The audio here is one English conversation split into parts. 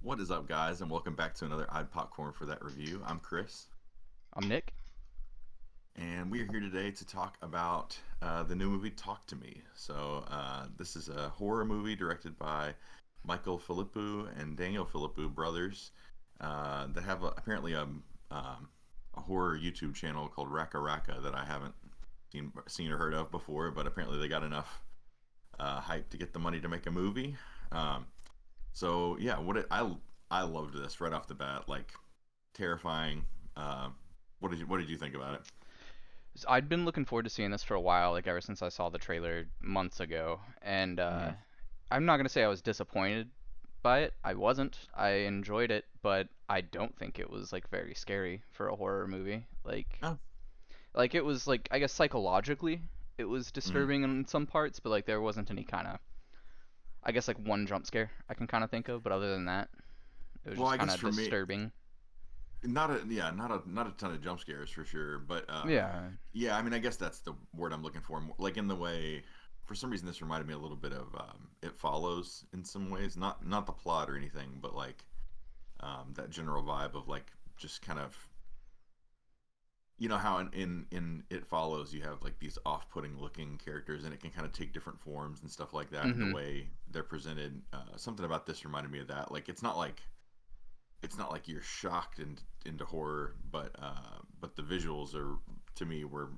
What is up, guys, and welcome back to another Popcorn for that review. I'm Chris, I'm Nick. and we are here today to talk about the new movie Talk to Me. This is a horror movie directed by Michael Philippou and Daniel Philippou brothers that have apparently a horror YouTube channel called Raka Raka that I haven't seen or heard of before, but apparently they got enough hype to get the money to make a movie. Um, So yeah, I loved this right off the bat, like terrifying. Uh, what did you think about it? I'd been looking forward to seeing this for a while, like ever since I saw the trailer months ago, and Hmm. I'm not gonna say I was disappointed by it. I wasn't. I enjoyed it, but I don't think it was like very scary for a horror movie. Oh. Like it was like I guess psychologically it was Hmm. disturbing in some parts, but like there wasn't any kind of I guess like one jump scare I can kind of think of, but other than that, it was Well, just I kind guess of for me, disturbing. not a ton of jump scares for sure, but Yeah. yeah, I mean, I guess that's the word I'm looking for. Like in the way, for some reason, this reminded me a little bit of It Follows in some ways, not the plot or anything, but like that general vibe of like just kind of how in It Follows you have like these off-putting looking characters and it can kind of take different forms and stuff like that, and the Mhm. way they're presented, something about this reminded me of that. Like it's not like you're shocked into horror, but the visuals are, to me, were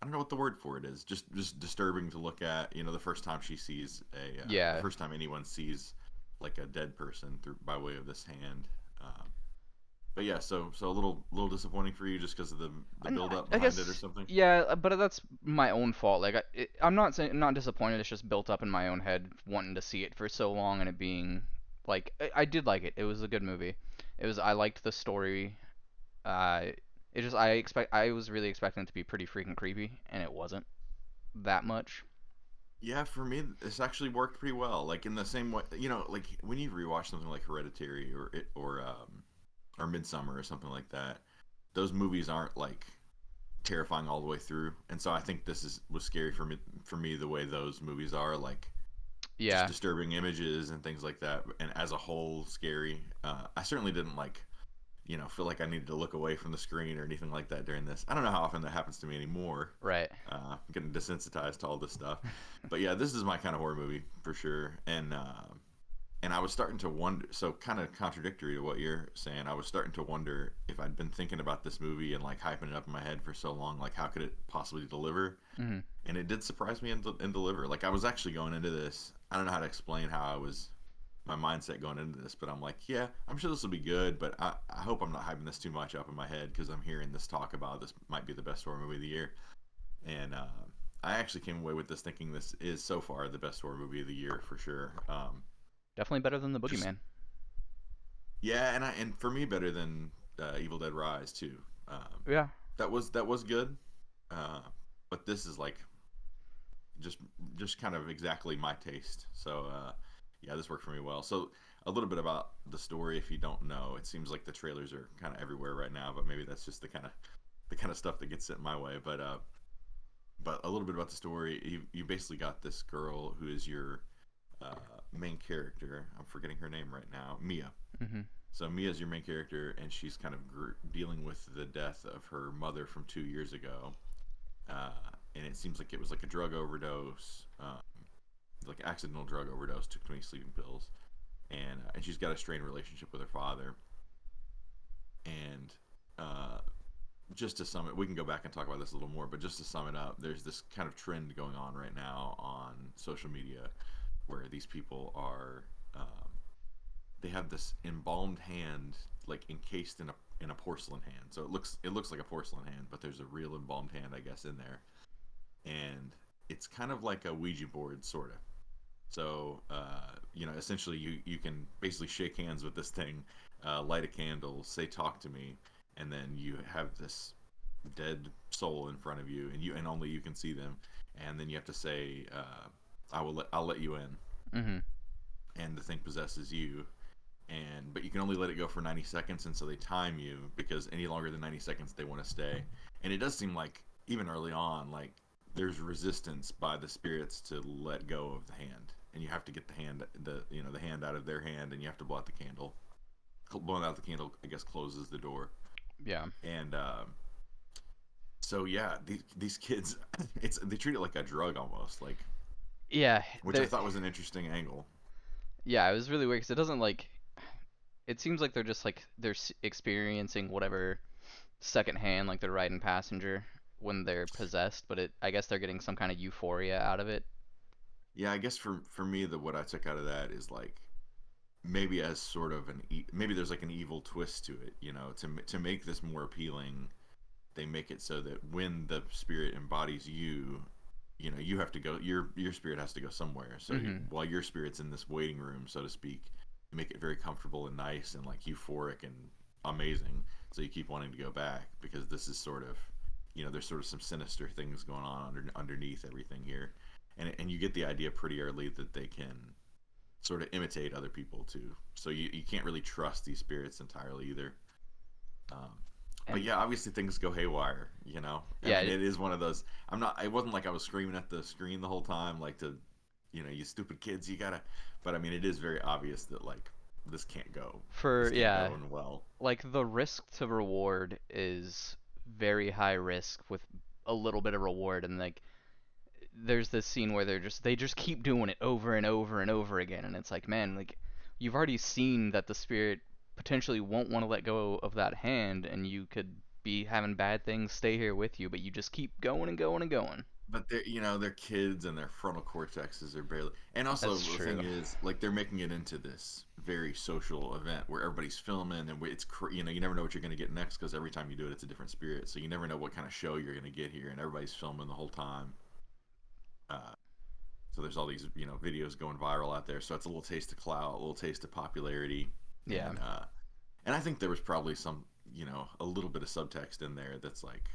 I don't know what the word for it is, just disturbing to look at. The first time the Yeah. first time anyone sees like a dead person through by way of this hand. um, but yeah, so a little disappointing for you just because of the build up I behind it or guess something. yeah, but that's my own fault. I'm not saying not disappointed. It's just built up in my own head, wanting to see it for so long, and it being like I did like it. It was a good movie. I liked the story. Uh, it just I was really expecting it to be pretty freaking creepy, and it wasn't that much. Yeah, for me, this actually worked pretty well. Like in the same way, like when you rewatch something like Hereditary or Midsummer or something like that, those movies aren't like terrifying all the way through. And so I think this is was scary for me the way those movies are, like just Yeah. disturbing images and things like that, and as a whole scary. I certainly didn't like feel like I needed to look away from the screen or anything like that during this. I don't know how often that happens to me anymore. Right. I'm getting desensitized to all this stuff, but yeah, this is my kind of horror movie for sure. And I was starting to wonder, so kind of contradictory to what you're saying, I was starting to wonder if I'd been thinking about this movie and like hyping it up in my head for so long, like how could it possibly deliver? Mhm. And it did surprise me and deliver. Like I was actually going into this, I don't know how to explain how I was my mindset going into this, but I'm like, yeah, I'm sure this will be good, but I hope I'm not hyping this too much up in my head because I'm hearing this talk about this might be the best horror movie of the year. And I actually came away with this thinking this is so far the best horror movie of the year for sure. Definitely better than the Just Boogeyman. Yeah, and for me better than Evil Dead Rise too. Um, Yeah. that was good, uh, but this is like just just kind of exactly my taste. So yeah, this worked for me well. So a little bit about the story, if you don't know, it seems like the trailers are kind of everywhere right now, but maybe that's just the kind of stuff that gets sent my way. But a little bit about the story. You basically got this girl who is your uh, main character. I'm forgetting her name right now. Mia. Mhm. So Mia's your main character, and she's kind of dealing with the death of her mother from 2 years ago. Uh, and it seems like it was like a drug overdose, like accidental drug overdose. Took too many sleeping pills, and she's got a strained relationship with her father. And uh, just to sum it, we can go back and talk about this a little more. But just to sum it up, there's this kind of trend going on right now on social media where these people are they have this embalmed hand like encased in a porcelain hand. So it looks like a porcelain hand, but there's a real embalmed hand, I guess, in there. And it's kind of like a Ouija board, sort of. So essentially, you can basically shake hands with this thing, light a candle, say "talk to me," and then you have this dead soul in front of you, and only you can see them. And then you have to say, I'll let you in," Mhm. and the thing possesses you, but you can only let it go for 90 seconds, and so they time you because any longer than 90 seconds they want to stay. And it does seem like even early on, like there's resistance by the spirits to let go of the hand, and you have to get the hand out of their hand, and you have to blow out the candle. Blowing out the candle, I guess, closes the door. Yeah. And so yeah, these kids, they treat it like a drug almost, like, Yeah, which I thought was an interesting angle. yeah, it was really weird because it doesn't like. It seems like they're just like experiencing whatever secondhand, like they're riding passenger when they're possessed, but I guess they're getting some kind of euphoria out of it. Yeah, I guess for me, the what I took out of that is like maybe as sort of maybe there's like an evil twist to it, to make this more appealing. They make it so that when the spirit embodies you, you have to go. Your spirit has to go somewhere. So Hmm. while your spirit's in this waiting room, so to speak, you make it very comfortable and nice and like euphoric and amazing. So you keep wanting to go back because this is sort of, there's sort of some sinister things going on underneath everything here, and you get the idea pretty early that they can sort of imitate other people too. So you can't really trust these spirits entirely either. Um, but And yeah, obviously things go haywire. I yeah, mean, it is one of those. I'm not. It wasn't like I was screaming at the screen the whole time, like you stupid kids, you gotta. But I mean, it is very obvious that like this can't go. This for can't yeah, go in well. like the risk to reward is very high risk with a little bit of reward, and like there's this scene where they just keep doing it over and over and over again, and it's like, man, like you've already seen that the spirit potentially won't want to let go of that hand, and you could be having bad things stay here with you, but you just keep going and going and going. But they're kids and their frontal cortexes are barely. And also That's the thing true. is, like they're making it into this very social event where everybody's filming and you never know what you're gonna get next because every time you do it, it's a different spirit. So you never know what kind of show you're gonna get here, and everybody's filming the whole time. Uh, so there's all these videos going viral out there. So it's a little taste of clout, a little taste of popularity, Yeah. and I think there was probably some a little bit of subtext in there that's like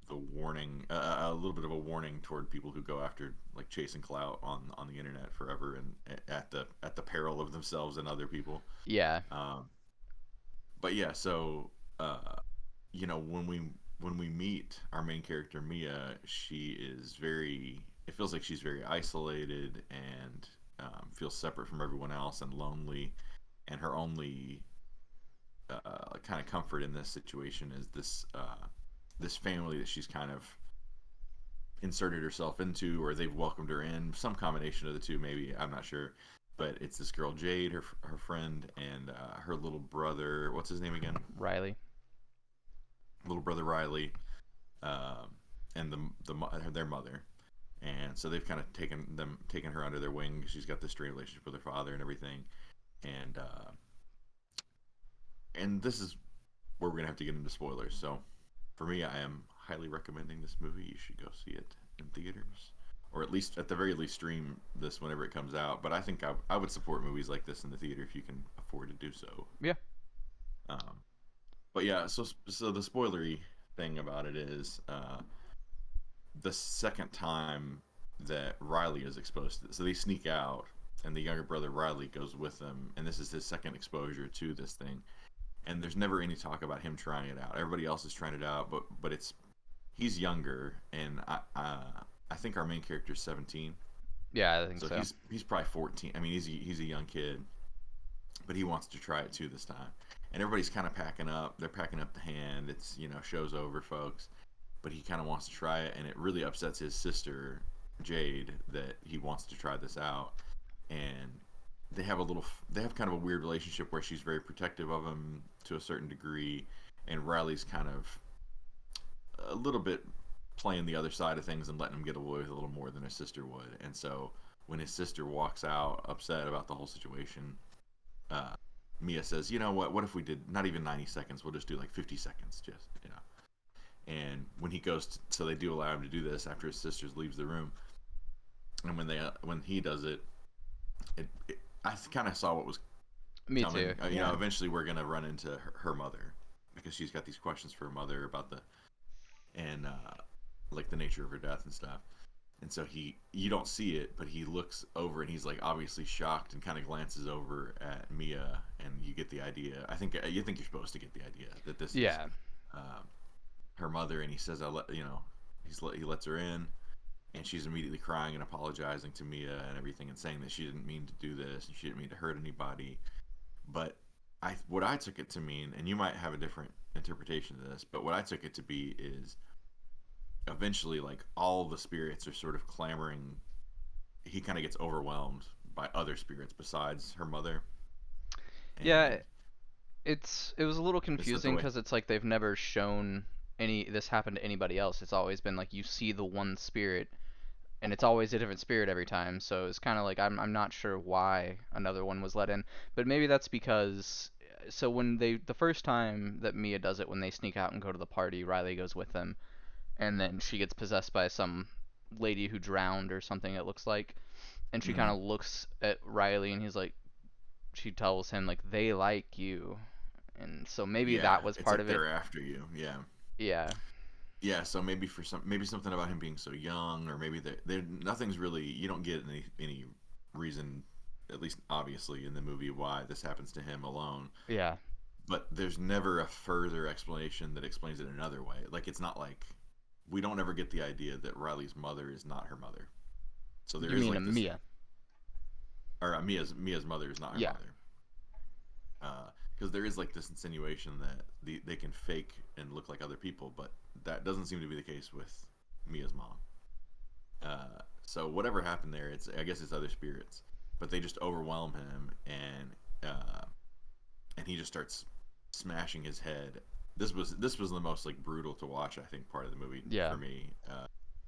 the warning, a little bit of a warning toward people who go after like chasing clout on the internet forever and at the peril of themselves and other people. Yeah. Um, but yeah, so when we meet our main character Mia, she is very. It feels like she's very isolated and feels separate from everyone else and lonely. And her only kind of comfort in this situation is this family that she's kind of inserted herself into, or they've welcomed her in. Some combination of the two, maybe. I'm not sure. But it's this girl Jade, her friend, and her little brother. What's his name again? Riley. Little brother Riley, um, and their mother. And so they've kind of taken her under their wing. She's got this strained relationship with her father and everything. And this is where we're gonna have to get into spoilers. So, for me, I am highly recommending this movie. You should go see it in theaters, or at the very least, stream this whenever it comes out. But I think I would support movies like this in the theater if you can afford to do so. Yeah. Um, but yeah, so the spoilery thing about it is the second time that Riley is exposed to this. So they sneak out, and the younger brother Riley goes with them, and this is his second exposure to this thing. And there's never any talk about him trying it out. Everybody else is trying it out, but he's younger, and I think our main character is 17, Yeah, I think so so. he's probably 14. I mean, he's a young kid, but he wants to try it too this time. And everybody's kind of packing up. They're packing up the hand. It's show's over, folks. But he kind of wants to try it, and it really upsets his sister Jade that he wants to try this out. And they have kind of a weird relationship where she's very protective of him to a certain degree, and Riley's kind of a little bit playing the other side of things and letting him get away with a little more than his sister would. And so when his sister walks out upset about the whole situation, uh, Mia says, "You know what? What if we did not even 90 seconds? We'll just do like 50 seconds, just." And when he goes, so they do allow him to do this after his sister leaves the room. And when he does it, I kind of saw what was Me coming. too. Yeah. Eventually we're gonna run into her mother because she's got these questions for her mother about and like the nature of her death and stuff. And so you don't see it, but he looks over and he's like obviously shocked and kind of glances over at Mia, and you get the idea. I think you think you're supposed to get the idea that this is Yeah. her mother, and he says, "I let he lets her in." and she's immediately crying and apologizing to Mia and everything and saying that she didn't mean to do this and she didn't mean to hurt anybody. But what I took it to mean, and you might have a different interpretation of this, but what I took it to be is eventually like all the spirits are sort of clamoring. He kind of gets overwhelmed by other spirits besides her mother, Yeah, and it was a little is that the confusing way? because it's like they've never shown any this happen to anybody else. It's always been like you see the one spirit, and it's always a different spirit every time. So it's kind of like I'm not sure why another one was let in, but maybe that's because so when they the first time that Mia does it when they sneak out and go to the party, Riley goes with them, and then she gets possessed by some lady who drowned or something it looks like, and she kind Mm-hmm. of looks at Riley and he's like she tells him like they like you, and so maybe Yeah, that was it's part like of it. they're after you. Yeah, Yeah. yeah. So maybe for some, maybe something about him being so young, or maybe that there nothing's really. You don't get any reason, at least obviously in the movie, why this happens to him alone. Yeah. But there's never a further explanation that explains it another way. Like it's not like we don't ever get the idea that Riley's mother is not her mother. So there You is mean like this, Mia? or Mia's mother is not her Yeah. mother. Because there is like this insinuation that they can fake and look like other people, but that doesn't seem to be the case with Mia's mom. So whatever happened there, it's I guess it's other spirits, but they just overwhelm him, and he just starts smashing his head. This was the most like brutal to watch, I think, part of the movie Yeah. for me.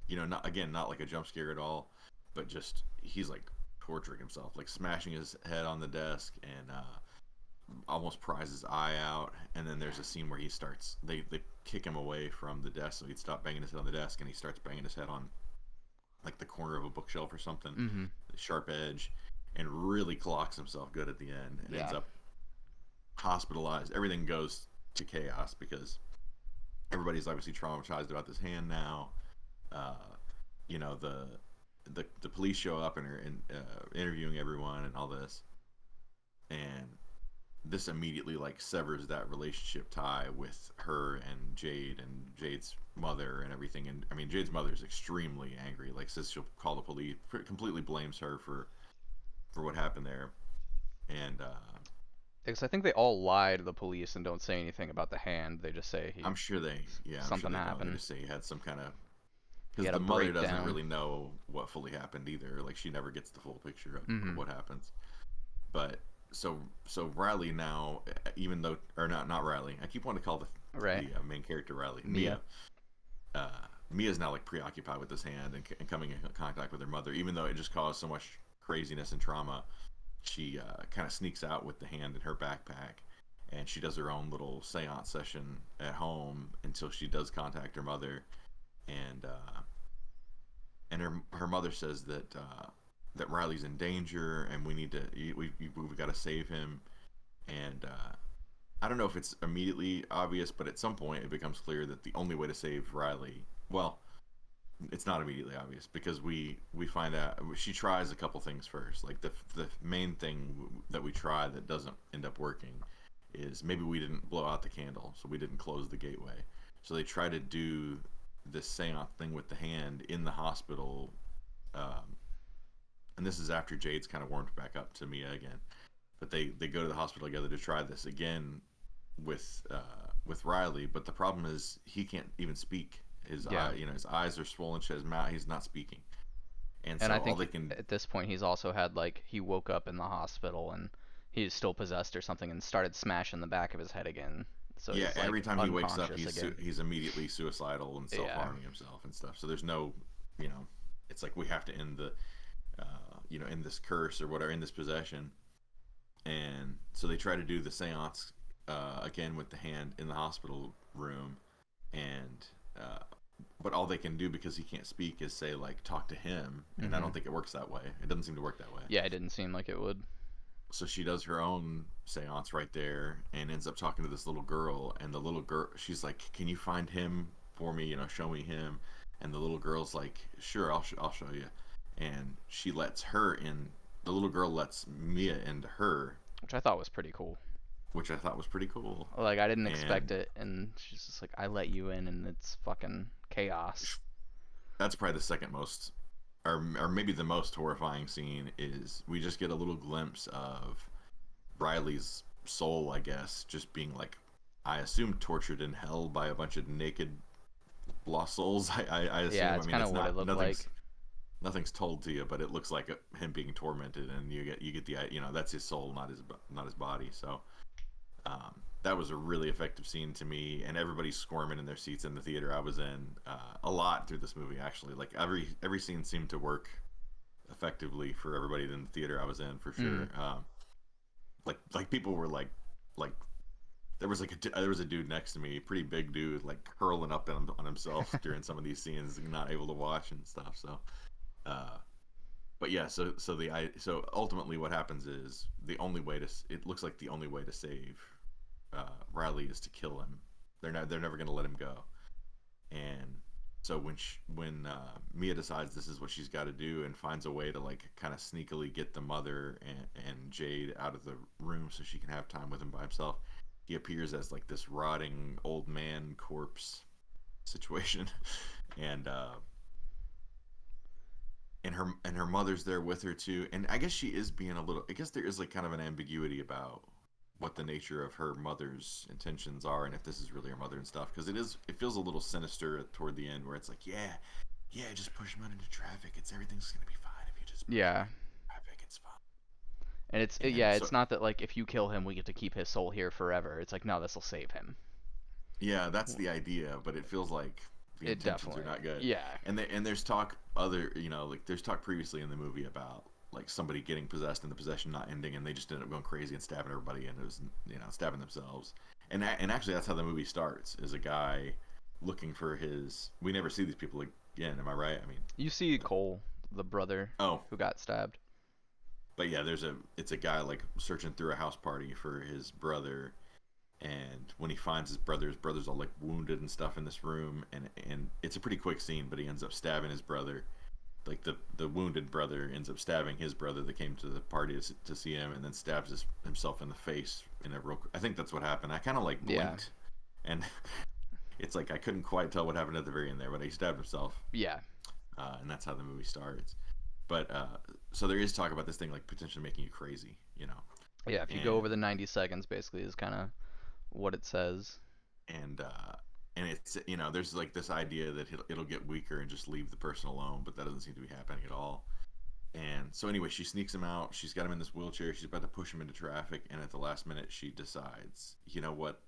Not again, not like a jump scare at all, but just he's like torturing himself, like smashing his head on the desk and almost pries his eye out. And then there's a scene where he starts they kick him away from the desk so he'd stop banging his head on the desk, and he starts banging his head on like the corner of a bookshelf or something, Mhm. the sharp edge, and really clocks himself good at the end and ends Yeah. up hospitalized. Everything goes to chaos because everybody's obviously traumatized about this hand now. Uh, you know the police show up and are interviewing everyone and all this, and this immediately like severs that relationship tie with her and Jade's mother and everything. And I mean, Jade's mother is extremely angry. Like says she'll call the police, completely blames her for what happened there. And Because I think they all lie to the police and don't say anything about the hand. They just say he I'm sure something they don't. They happened. just say he had some kind of He because had a the mother doesn't breakdown. really know what fully happened either. Like she never gets the full picture of Mhm. what happens. But so Riley now, even though or not Riley, I keep wanting to call Right. the main character Riley, Mia. uh, Mia's now like preoccupied with this hand and coming in contact with her mother, even though it just caused so much craziness and trauma. She kind of sneaks out with the hand in her backpack, and she does her own little seance session at home until she does contact her mother, and her mother says that Riley's in danger and we've got to save him. And I don't know if it's immediately obvious, but at some point it becomes clear that the only way to save Riley, well, it's not immediately obvious because we find out she tries a couple things first. Like the main thing that we try that doesn't end up working is maybe we didn't blow out the candle, so we didn't close the gateway. So they try to do this seance thing with the hand in the hospital, um, and this is after Jade's kind of warmed back up to Mia again. But they go to the hospital together to try this again with Riley. But the problem is he can't even speak. Yeah. His eyes are swollen shut. His mouth, he's not speaking. And And so I all think they can, at this point he's also had like he woke up in the hospital and he's still possessed or something and started smashing the back of his head again. So yeah, he's every like time he wakes up, unconscious again. he's immediately suicidal and self Yeah. harming himself and stuff. So there's no, it's like we have to end the, in this curse or whatever, in this possession. And so they try to do the seance again with the hand in the hospital room, and but all they can do because he can't speak is say like talk to him, and I Mhm. don't think it works that way. It doesn't seem to work that way. Yeah, it didn't seem like it would. So she does her own seance right there and ends up talking to this little girl, and the little girl, she's like, can you find him for me, show me him. And the little girl's like, sure, I'll show you. And she lets her in. The little girl lets Mia into her, Which I thought was pretty cool. which I thought was pretty cool. Like I didn't expect And it, and she's just like, "I let you in, and it's fucking chaos." that's probably the second most or maybe the most horrifying scene is we just get a little glimpse of Riley's soul, I guess, just being like, I assume tortured in hell by a bunch of naked lost souls. I Yeah, assume. I it's mean, kind of it's what it not looked like. nothing's told to you, but it looks like him being tormented, and you get the that's his soul, not his body. So that was a really effective scene to me, and everybody's squirming in their seats in the theater I was in a lot through this movie. Actually, like every scene seemed to work effectively for everybody in the theater I was in for Mm. sure. Like people were like there was a dude next to me, pretty big dude, like curling up on himself during some of these scenes, not able to watch and stuff. So, uh, but yeah, so ultimately what happens is the only way to it looks like the only way to save Riley is to kill him. They're never gonna let him go. And so when Mia decides this is what she's got to do and finds a way to like kind of sneakily get the mother and Jade out of the room so she can have time with him by himself, he appears as like this rotting old man corpse situation, and and her mother's there with her too. And I guess she is being a little. I guess there is like kind of an ambiguity about what the nature of her mother's intentions are and if this is really her mother and stuff because it feels a little sinister toward the end where it's like yeah just push him out into traffic, it's everything's gonna be fine if you just push him Yeah, out into traffic, it's fine. and it's And yeah, so it's not that like if you kill him, we get to keep his soul here forever. It's like no, this will save him. yeah, that's the idea, but it feels like the It intentions are definitely. not good. Yeah. And there's talk other like there's talk previously in the movie about like somebody getting possessed and the possession not ending, and they just ended up going crazy and stabbing everybody, and it was stabbing themselves. And actually that's how the movie starts, is a guy looking for his. We never see these people again. Am I right? I mean, You see Cole, the brother oh, who got stabbed. but yeah, it's a guy like searching through a house party for his brother, and when he finds his brother's all like wounded and stuff in this room, and it's a pretty quick scene, but he ends up stabbing his brother. Like the wounded brother ends up stabbing his brother that came to the party to see him, and then stabs himself in the face in a real. I think that's what happened. I kind of like Yeah. blinked, and it's like I couldn't quite tell what happened at the very end there, but he stabbed himself, Yeah. and that's how the movie starts. But so there is talk about this thing like potentially making you crazy, Yeah, if you go and over the 90 seconds basically is kind of what it says. and uh, and it's there's like this idea that it'll get weaker and just leave the person alone, but that doesn't seem to be happening at all. And so anyway, she sneaks him out. She's got him in this wheelchair. She's about to push him into traffic, and at the last minute, she decides, you know what?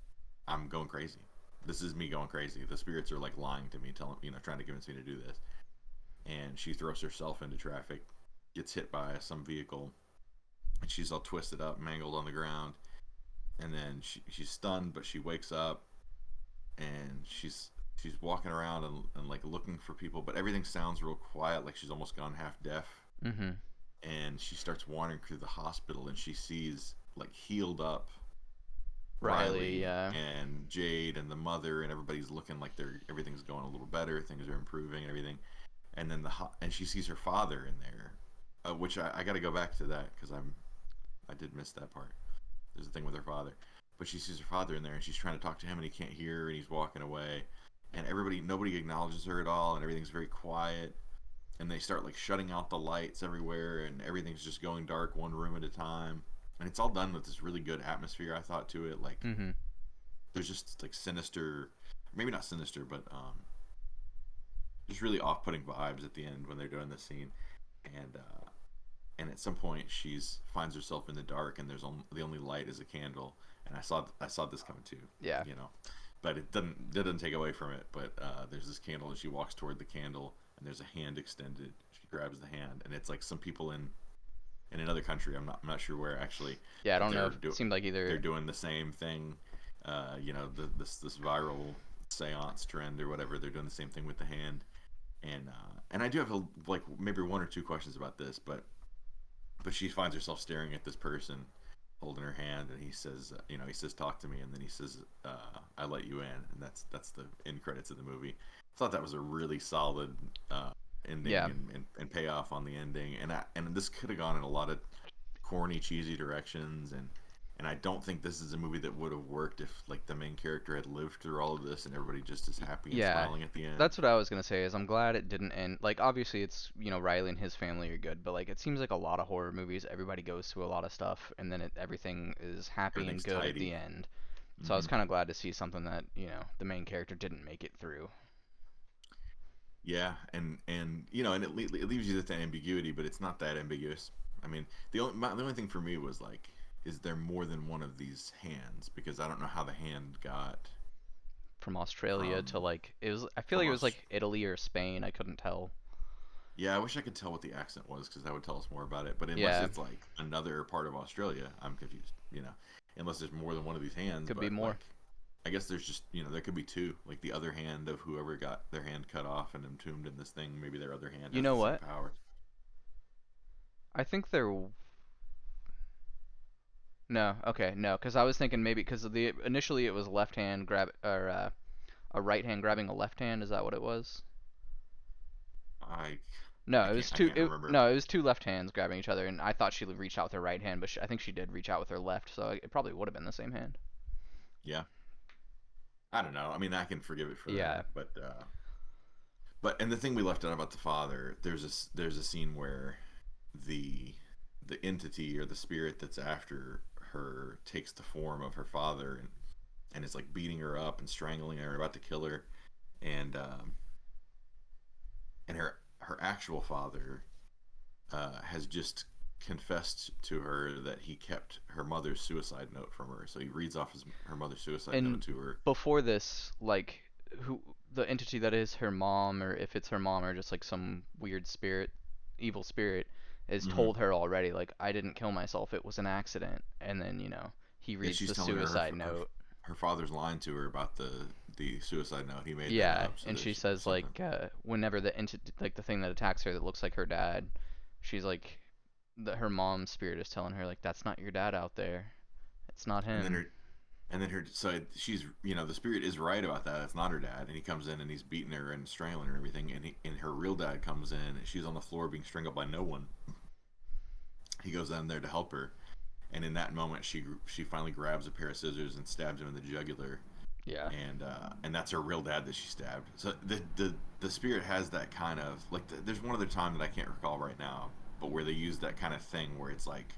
I'm going crazy. This is me going crazy. The spirits are like lying to me, telling trying to convince me to do this. And she throws herself into traffic, gets hit by some vehicle, and she's all twisted up, mangled on the ground. And then she's stunned, but she wakes up, and she's walking around and like looking for people, but everything sounds real quiet, like she's almost gone half deaf. Mm-hmm. And she starts wandering through the hospital, and she sees like healed up Riley, Riley yeah. and Jade and the mother, and everybody's looking like everything's going a little better, things are improving and everything. And then and she sees her father in there, which I got to go back to that because I did miss that part. There's a thing with her father, but she sees her father in there, and she's trying to talk to him, and he can't hear her, and he's walking away, and nobody acknowledges her at all, and everything's very quiet. And they start like shutting out the lights everywhere, and everything's just going dark one room at a time, and it's all done with this really good atmosphere, I thought, to it. Like Mm-hmm. there's just like sinister, maybe not sinister, but just really off-putting vibes at the end when they're doing this scene. And at some point she's finds herself in the dark, and the only light is a candle. And I saw this coming too, Yeah. you know but it didn't take away from it. But there's this candle, and she walks toward the candle, and there's a hand extended. She grabs the hand, and it's like some people in another country. I'm not sure where actually, Yeah, I but don't know if it seemed like they're either. doing the same thing. This viral seance trend or whatever. They're doing the same thing with the hand. And I do have like maybe one or two questions about this, but she finds herself staring at this person holding her hand, and he says talk to me, and then he says I let you in, and that's the end credits of the movie. I thought that was a really solid ending, Yeah. and payoff on the ending, and this could have gone in a lot of corny cheesy directions, And I don't think this is a movie that would have worked if like the main character had lived through all of this and everybody just is happy and Yeah, smiling at the end. that's what I was gonna say. Is I'm glad it didn't end. Like, obviously, it's Riley and his family are good, but like it seems like a lot of horror movies, everybody goes through a lot of stuff, and then everything is happy and Everything's good at the tidy. end. So I was Hmm. kind of glad to see something that the main character didn't make it through. Yeah, and and it leaves you with the ambiguity, but it's not that ambiguous. I mean, the only thing for me was like, is there more than one of these hands? Because I don't know how the hand got From Australia to from like it was. I feel from like it was us. like Italy or Spain. I couldn't tell. Yeah, I wish I could tell what the accent was because that would tell us more about it. But unless Yeah, it's like another part of Australia, I'm confused. Unless there's more than one of these hands, could be but more. like, I guess there's just there could be two. Like the other hand of whoever got their hand cut off and entombed in this thing, maybe their other hand You has know the same what? power. I think there. No, okay, no, because I was thinking maybe because the initially it was left hand grab or a right hand grabbing a left hand. Is that what it was? I No, I it can't was I two. can't remember. No, it was two left hands grabbing each other, and I thought she reached out with her right hand, but I think she did reach out with her left, so it probably would have been the same hand. Yeah, I don't know. I mean, I can forgive it for Yeah, that, but and the thing we left out about the father, there's a scene where the the entity or the spirit that's after her takes the form of her father and is like beating her up and strangling her, about to kill her, and her actual father has just confessed to her that he kept her mother's suicide note from her. So he reads off her mother's suicide note and to her. before this, like who the entity that is her mom, or if it's her mom or just like some weird spirit, evil spirit, has Mm-hmm. told her already, like I didn't kill myself, it was an accident, and then he Yeah, reads she's the telling her suicide note. her father's lying to her about the suicide note. He made that Yeah, up so and that she says something. like whenever like the thing that attacks her that looks like her dad, she's like her mom's spirit is telling her like that's not your dad out there. It's not And then him. her and then her so she's the spirit is right about that. It's not her dad, and he comes in and he's beating her and strangling her and everything. And her real dad comes in and she's on the floor being strangled by no one. He goes down there to help her, and in that moment she finally grabs a pair of scissors and stabs him in the jugular, Yeah. and that's her real dad that she stabbed. So the spirit has that kind of like there's one other time that I can't recall right now, but where they use that kind of thing where it's like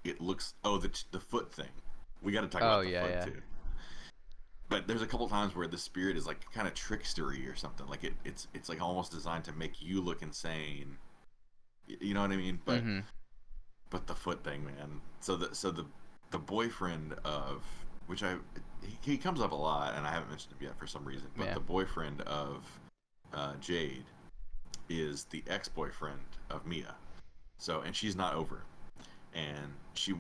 it looks the foot thing. We got to talk Oh about the yeah, foot yeah. too. But there's a couple times where the spirit is like kind of trickstery or something. Like it's like almost designed to make you look insane. You know what I mean? Mhm. But the foot thing, man. So the boyfriend of which he comes up a lot, and I haven't mentioned him yet for some reason. But Yeah. the boyfriend of Jade is the ex-boyfriend of Mia. So and she's not over, and she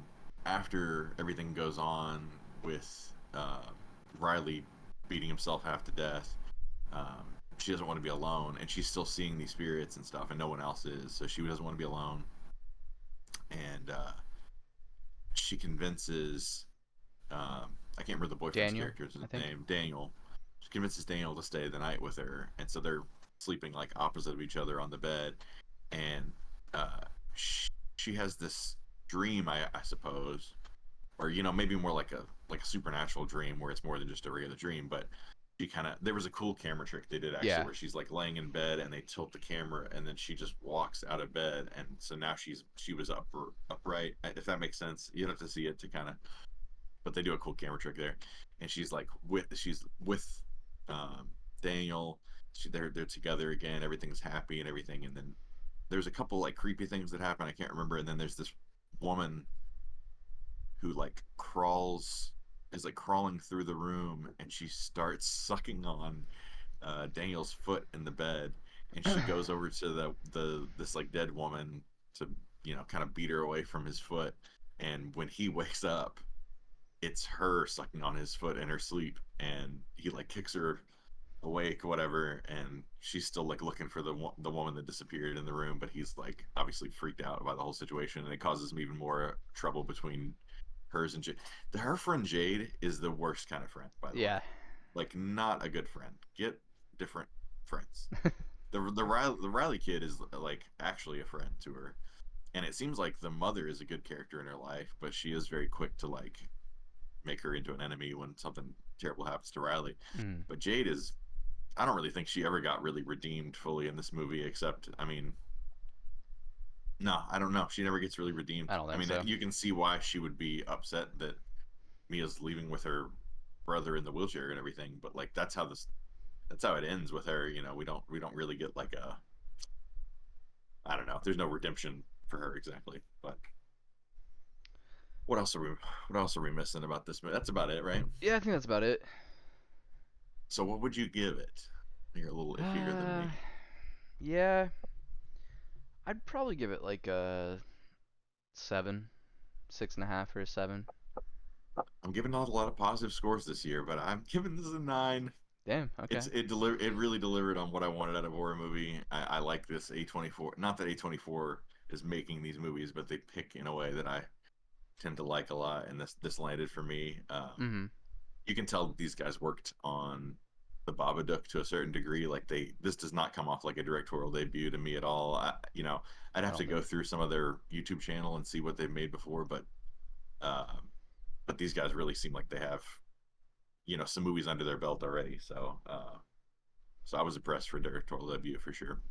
after everything goes on with Riley beating himself half to death. Um, she doesn't want to be alone, and she's still seeing these spirits and stuff, and no one else is. So she doesn't want to be alone, and she convinces I can't remember the boyfriend's Daniel, character's I think. name, Daniel. She convinces Daniel to stay the night with her, and so they're sleeping like opposite of each other on the bed, and uh, she has this dream, I suppose, or maybe more like a supernatural dream where it's more than just a regular dream, but she kind of there was a cool camera trick they did actually Yeah. where she's like laying in bed and they tilt the camera and then she just walks out of bed, and so now she was upright, if that makes sense. You don't have to see it to kind of, but they do a cool camera trick there, and she's with um, Daniel. They're together again, everything's happy and everything, and then there's a couple like creepy things that happen I can't remember, and then there's this woman who like crawls is like crawling through the room, and she starts sucking on Daniel's foot in the bed, and she goes over to the this like dead woman to kind of beat her away from his foot, and when he wakes up it's her sucking on his foot in her sleep, and he like kicks her awake, whatever, and she's still like looking for the woman that disappeared in the room, but he's like obviously freaked out by the whole situation, and it causes him even more trouble between hers and Jade. Her friend Jade is the worst kind of friend, by the way. Yeah. Like not a good friend. Get different friends. The Riley kid is like actually a friend to her, And it seems like the mother is a good character in her life, but she is very quick to like make her into an enemy when something terrible happens to Riley. Mm, But Jade is, I don't really think she ever got really redeemed fully in this movie, except, I mean, no, I don't know. She never gets really I redeemed. don't I think mean, so. you can see why she would be upset that Mia's leaving with her brother in the wheelchair and everything, but like that's how it ends with her. We don't really get like a, I don't know. There's no redemption for her exactly. But what else are we missing about this movie? That's about it, right? Yeah, I think that's about it. So what would you give it? You're a little iffier than Uh, me. yeah, I'd probably give it like a 7, 6.5 or a 7. I'm giving out a lot of positive scores this year, but I'm giving this a 9. Damn. Okay. It really delivered on what I wanted out of a horror movie. I like this A24. Not that A24 is making these movies, but they pick in a way that I tend to like a lot, and this landed for me. Mhm. You can tell these guys worked on the Babadook to a certain degree. Like this does not come off like a directorial debut to me at all. I'd I have to don't go think. through some of their YouTube channel and see what they've made before, but these guys really seem like they have some movies under their belt already. So I was impressed for directorial debut for sure.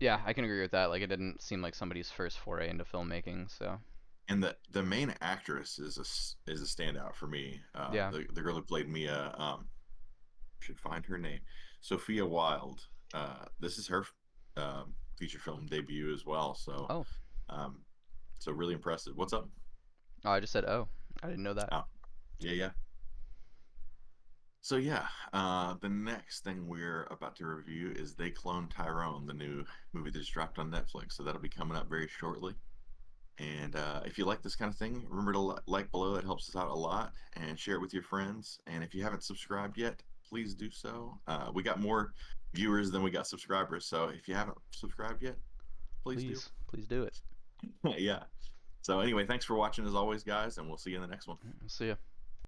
Yeah, I can agree with that. Like, it didn't seem like somebody's first foray into filmmaking. So And the main actress is a standout for me. yeah. The girl who played Mia, should find her name, Sophia Wilde. This is her feature film debut as well. Oh. Um, so really impressive. What's up? Oh, I just said oh. I didn't know that. Oh, yeah, yeah. So yeah, the next thing we're about to review is They Clone Tyrone, the new movie that just dropped on Netflix. So that'll be coming up very shortly. And if you like this kind of thing, remember to like below. It helps us out a lot. And share it with your friends. And if you haven't subscribed yet, please do so. We got more viewers than we got subscribers. So if you haven't subscribed yet, please do. Please, please do it. Yeah. So anyway, thanks for watching as always, guys. And we'll see you in the next one. See ya.